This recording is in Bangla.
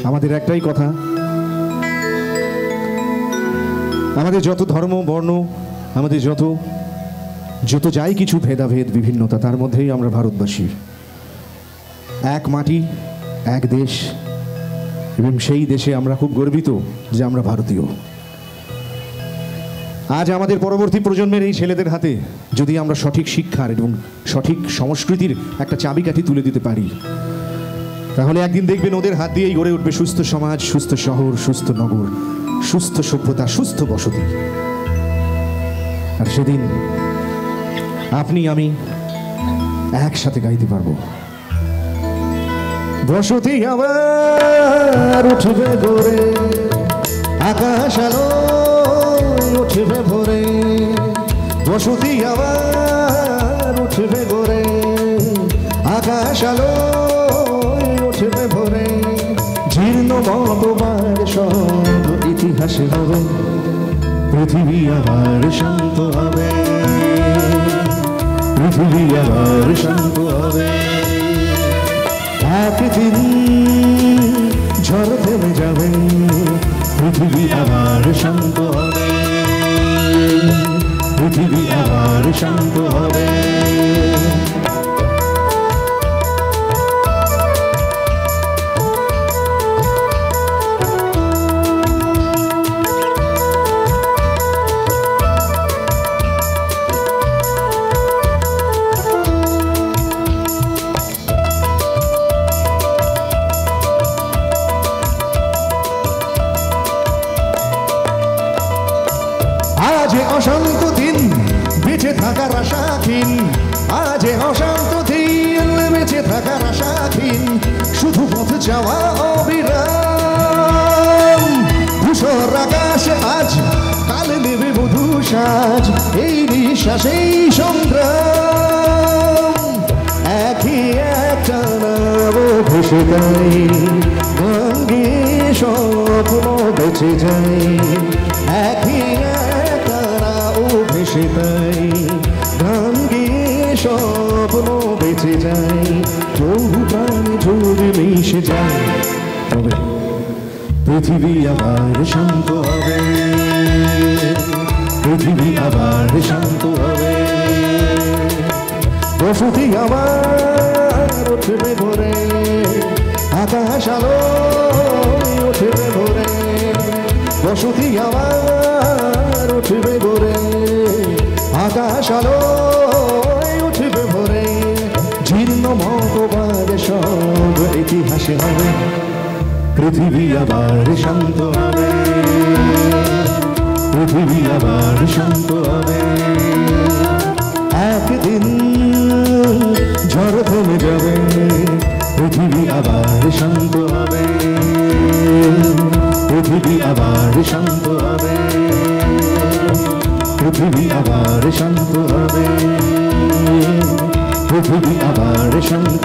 আমাদের একটাই কথা, আমাদের যত ধর্ম বর্ণ, আমাদের যত যত যাই কিছু ভেদাভেদ বিভিন্নতা, তার মধ্যেই আমরা ভারতবাসী। এক মাটি, এক দেশ, এবং সেই দেশে আমরা খুব গর্বিত যে আমরা ভারতীয়। আজ আমাদের পরবর্তী প্রজন্মের এই ছেলেদের হাতে যদি আমরা সঠিক শিক্ষার এবং সঠিক সংস্কৃতির একটা চাবিকাঠি তুলে দিতে পারি, তাহলে একদিন দেখবেন ওদের হাত দিয়েই গড়ে উঠবে সুস্থ সমাজ, সুস্থ শহর, সুস্থ নগর, সুস্থ সভ্যতা, সুস্থ বসতি। আর সেদিন আপনি আমি একসাথে গাইতে পারবো, বসতি আবার উঠবে গড়ে, আকাশ আলো উঠবে ভোরে, বসতি আবার উঠবে গড়ে, আকাশ আলো উঠবে ভোরে, জীর্ণ মতবাদ সব ইতিহাসে হবে, পৃথিবী আবার শান্ত হবে, পৃথিবী আবার শান্ত হবে। একদিন ঝড় থেমে যাবে, পৃথিবী আবার শান্ত হবে, পৃথিবী আবার শান্ত হবে। আজ অশান্ত দিন বেঁচে থাকার আশাহীন, আজ অশান্ত দিন বেঁচে থাকার আশাহীন, শুধু পথ যাওয়া অবিরাম। ধূসর আকাশে আজ কাল নেবে বধূ সাজ, এই নিঃশ্বাসেই সংগ্রাম। একই একটা নাম ভেসে তাই গঙ্গে স্বপ্ন বেঁচে যায়, একই ভেসে তাই গঙ্গে স্বপ্ন বেঁচে যায়, বহু প্রাণ ঝরে মিশে যায়, তবে পৃথিবী আবার শান্ত হবে, পৃথিবী আবার শান্ত হবে। বসতি আবার উঠবে ভোরে, আকাশ আলো উঠবে ভোরে, বসতি আবার উঠবে ভোরে, আকাশ আলো উঠবে ভোরে, জীর্ণ মতবাদ সব ইতিহাসে হবে, পৃথিবী আবার শান্ত হবে, পৃথিবী আবার শান্ত হবে। একদিন ঝড় থেমে যাবে, পৃথিবী আবার শান্ত হবে, পৃথিবী আবার শান্ত হবে, পৃথিবী আবার শান্ত হবে, পৃথিবী আবার শান্ত